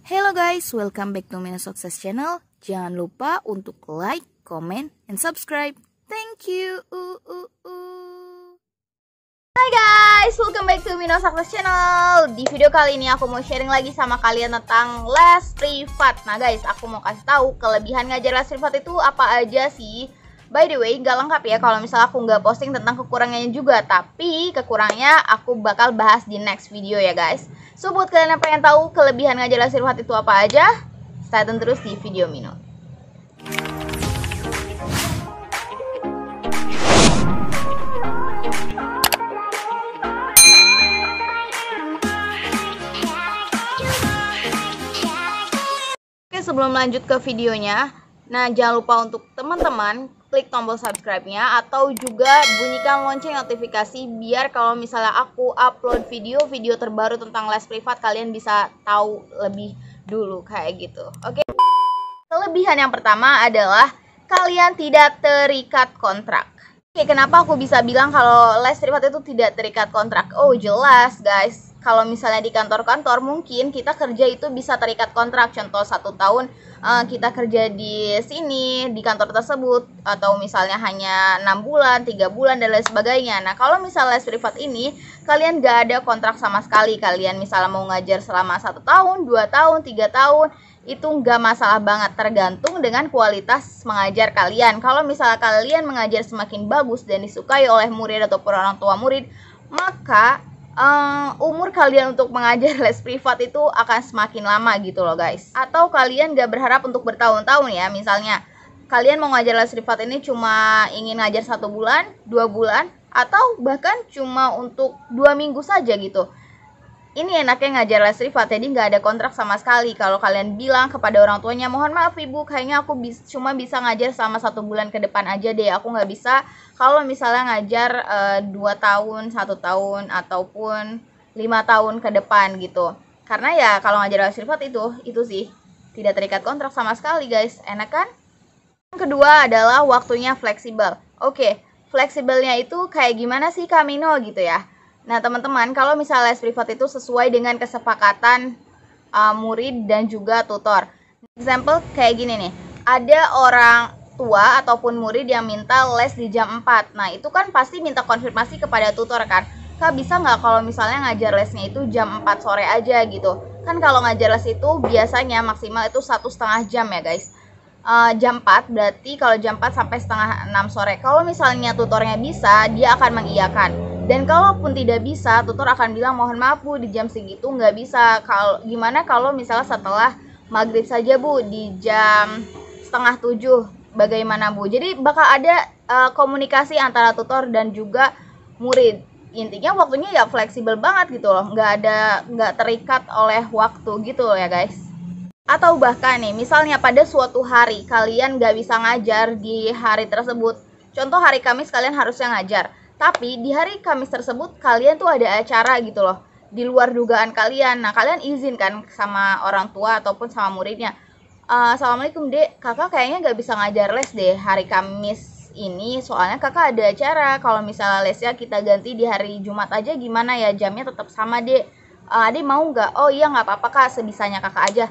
Hello guys, welcome back to Mina Success Channel. Jangan lupa untuk like, comment, and subscribe. Thank you. Hai guys, welcome back to Mina Success Channel. Di video kali ini aku mau sharing lagi sama kalian tentang les privat. Nah guys, aku mau kasih tahu kelebihan ngajar les privat itu apa aja sih. By the way, nggak lengkap ya kalau misalnya aku nggak posting tentang kekurangannya juga. Tapi kekurangannya aku bakal bahas di next video ya guys. So buat kalian yang pengen tahu kelebihan ngajar les privat itu apa aja, stay tune terus di video Mino. Oke, sebelum lanjut ke videonya, nah jangan lupa untuk teman-teman klik tombol subscribe-nya atau juga bunyikan lonceng notifikasi biar kalau misalnya aku upload video terbaru tentang les privat kalian bisa tahu lebih dulu kayak gitu. Oke. Kelebihan yang pertama adalah kalian tidak terikat kontrak. Oke, kenapa aku bisa bilang kalau les privat itu tidak terikat kontrak? Oh, jelas guys. Kalau misalnya di kantor-kantor mungkin kita kerja itu bisa terikat kontrak. Contoh 1 tahun kita kerja di sini, di kantor tersebut. Atau misalnya hanya 6 bulan, 3 bulan, dan lain sebagainya. Nah kalau misalnya les privat ini, kalian gak ada kontrak sama sekali. Kalian misalnya mau ngajar selama 1 tahun, 2 tahun, 3 tahun, itu nggak masalah banget, tergantung dengan kualitas mengajar kalian. Kalau misalnya kalian mengajar semakin bagus dan disukai oleh murid ataupun orang tua murid, maka umur kalian untuk mengajar les privat itu akan semakin lama gitu loh guys. Atau kalian gak berharap untuk bertahun-tahun ya. Misalnya kalian mau ngajar les privat ini cuma ingin ngajar 1 bulan, 2 bulan, atau bahkan cuma untuk 2 minggu saja gitu. Ini enaknya ngajar les privat, jadi nggak ada kontrak sama sekali. Kalau kalian bilang kepada orang tuanya, mohon maaf ibu, kayaknya aku cuma bisa ngajar selama 1 bulan ke depan aja deh. Aku nggak bisa kalau misalnya ngajar 2 tahun, 1 tahun, ataupun 5 tahun ke depan gitu. Karena ya kalau ngajar les privat itu sih tidak terikat kontrak sama sekali guys. Enak kan? Yang kedua adalah waktunya fleksibel. Oke, fleksibelnya itu kayak gimana sih Kak Mino gitu ya. Nah teman-teman, kalau misalnya les privat itu sesuai dengan kesepakatan murid dan juga tutor. Example kayak gini nih, ada orang tua ataupun murid yang minta les di jam 4. Nah itu kan pasti minta konfirmasi kepada tutor kan, Kak bisa nggak kalau misalnya ngajar lesnya itu jam 4 sore aja gitu. Kan kalau ngajar les itu biasanya maksimal itu 1,5 jam ya guys. Jam 4 berarti kalau jam 4 sampai setengah 6 sore. Kalau misalnya tutornya bisa, dia akan mengiyakan. Dan kalaupun tidak bisa, tutor akan bilang mohon maaf bu, di jam segitu nggak bisa. Gimana kalau misalnya setelah maghrib saja bu, di jam 6:30, bagaimana bu? Jadi bakal ada komunikasi antara tutor dan juga murid. Intinya waktunya ya fleksibel banget gitu loh, nggak terikat oleh waktu gitu loh ya guys. Atau bahkan nih, misalnya pada suatu hari kalian nggak bisa ngajar di hari tersebut. Contoh hari Kamis kalian harusnya ngajar, tapi di hari Kamis tersebut kalian tuh ada acara gitu loh, di luar dugaan kalian. Nah kalian izinkan sama orang tua ataupun sama muridnya, Assalamualaikum dek, kakak kayaknya nggak bisa ngajar les deh hari Kamis ini, soalnya kakak ada acara. Kalau misalnya lesnya kita ganti di hari Jumat aja gimana ya, jamnya tetap sama dek. Adek mau nggak? Oh iya nggak apa-apa kak, sebisanya kakak aja.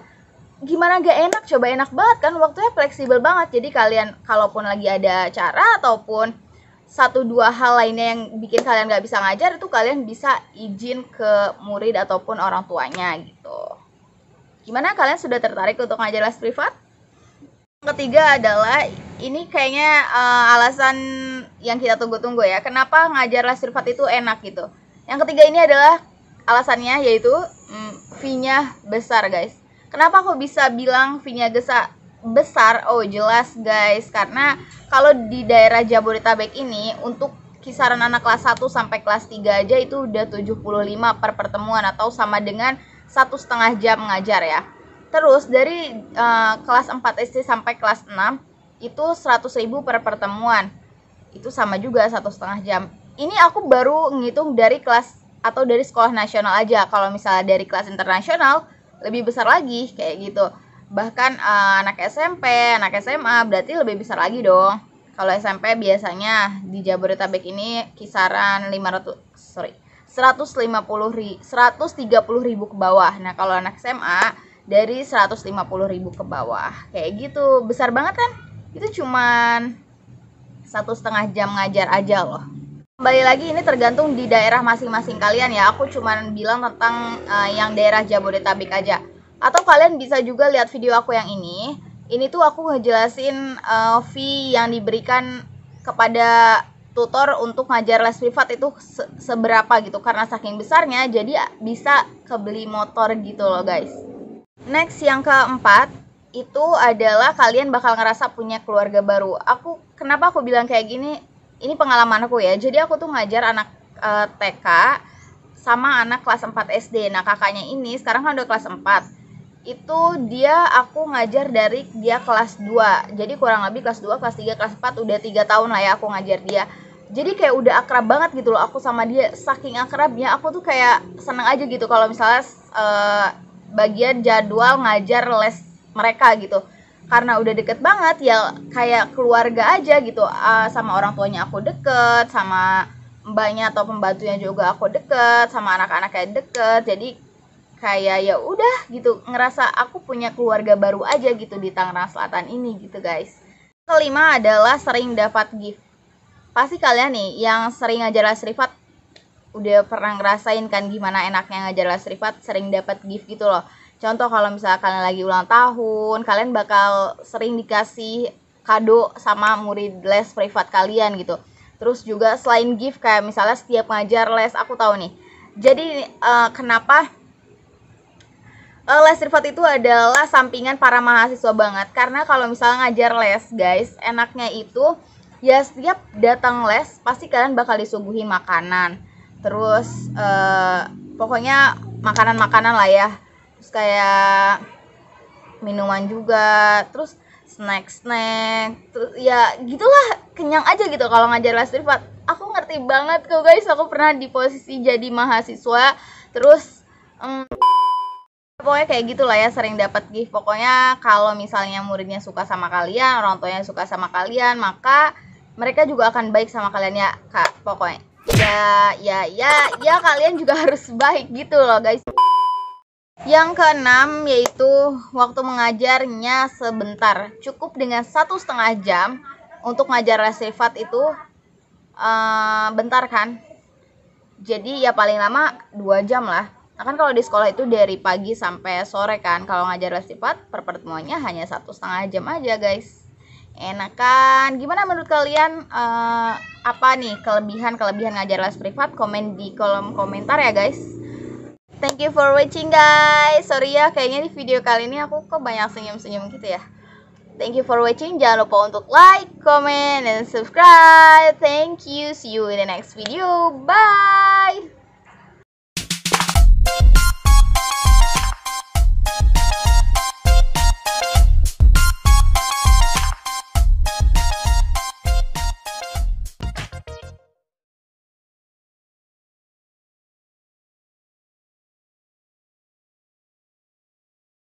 Gimana gak enak? Coba enak banget kan, waktunya fleksibel banget. Jadi kalian kalaupun lagi ada acara ataupun 1-2 hal lainnya yang bikin kalian gak bisa ngajar, itu kalian bisa izin ke murid ataupun orang tuanya gitu. Gimana, kalian sudah tertarik untuk ngajar les privat? Yang ketiga adalah, ini kayaknya alasan yang kita tunggu-tunggu ya, kenapa ngajar les privat itu enak gitu. Yang ketiga ini adalah alasannya, yaitu fee-nya besar guys. Kenapa aku bisa bilang fee-nya besar? Oh jelas guys, karena kalau di daerah Jabodetabek ini untuk kisaran anak kelas 1 sampai kelas 3 aja itu udah 75 per pertemuan, atau sama dengan 1,5 jam ngajar ya. Terus dari kelas 4 SD sampai kelas 6 itu 100.000 per pertemuan, itu sama juga 1,5 jam. Ini aku baru ngitung dari kelas atau dari sekolah nasional aja. Kalau misalnya dari kelas internasional lebih besar lagi kayak gitu. Bahkan anak SMP, anak SMA berarti lebih besar lagi dong. Kalau SMP biasanya di Jabodetabek ini kisaran 130.000 ke bawah. Nah kalau anak SMA dari 150.000 ke bawah. Kayak gitu, besar banget kan? Itu cuman 1,5 jam ngajar aja loh. Kembali lagi ini tergantung di daerah masing-masing kalian ya. Aku cuman bilang tentang yang daerah Jabodetabek aja. Atau kalian bisa juga lihat video aku yang ini. Ini tuh aku ngejelasin fee yang diberikan kepada tutor untuk ngajar les privat itu seberapa gitu. Karena saking besarnya jadi bisa kebeli motor gitu loh guys. Next yang keempat itu adalah kalian bakal ngerasa punya keluarga baru. Kenapa aku bilang kayak gini? Ini pengalaman aku ya. Jadi aku tuh ngajar anak TK sama anak kelas 4 SD. Nah kakaknya ini sekarang kan udah kelas 4. Itu aku ngajar dari dia kelas 2. Jadi kurang lebih kelas 2, kelas 3, kelas 4 udah 3 tahun lah ya aku ngajar dia. Jadi kayak udah akrab banget gitu loh aku sama dia. Saking akrabnya aku tuh kayak seneng aja gitu kalau misalnya bagian jadwal ngajar les mereka gitu. Karena udah deket banget ya kayak keluarga aja gitu. Sama orang tuanya aku deket, sama mbaknya atau pembantunya juga aku deket, sama anak-anaknya deket. Jadi kayak ya udah gitu, ngerasa aku punya keluarga baru aja gitu di Tangerang Selatan ini gitu guys. Kelima adalah sering dapat gift. Pasti kalian nih yang sering ngajar les privat udah pernah ngerasain kan gimana enaknya ngajar les privat sering dapat gift gitu loh. Contoh kalau misalnya kalian lagi ulang tahun, kalian bakal sering dikasih kado sama murid les privat kalian gitu. Terus juga selain gift kayak misalnya setiap ngajar les, aku tahu nih. Jadi kenapa les privat itu adalah sampingan para mahasiswa banget. Karena kalau misalnya ngajar les guys, enaknya itu ya setiap datang les pasti kalian bakal disuguhin makanan. Terus pokoknya makanan-makanan lah ya. Terus kayak minuman juga, terus snack, terus ya gitulah, kenyang aja gitu kalau ngajar les privat. Aku ngerti banget kok guys, aku pernah di posisi jadi mahasiswa, terus pokoknya kayak gitulah ya, sering dapat gift. Pokoknya kalau misalnya muridnya suka sama kalian, orang tuanya suka sama kalian, maka mereka juga akan baik sama kalian ya kak. Pokoknya ya kalian juga harus baik gitu loh guys. Yang keenam yaitu waktu mengajarnya sebentar. Cukup dengan 1,5 jam untuk ngajar les privat itu bentar kan. Jadi ya paling lama 2 jam lah. Nah kan kalau di sekolah itu dari pagi sampai sore kan. Kalau ngajar les privat per pertemuannya hanya 1,5 jam aja guys. Enak kan? Gimana menurut kalian? Apa nih kelebihan ngajar les privat? Komen di kolom komentar ya guys. Thank you for watching guys. Sorry ya, kayaknya di video kali ini aku kok banyak senyum-senyum gitu ya. Thank you for watching. Jangan lupa untuk like, comment, dan subscribe. Thank you. See you in the next video. Bye.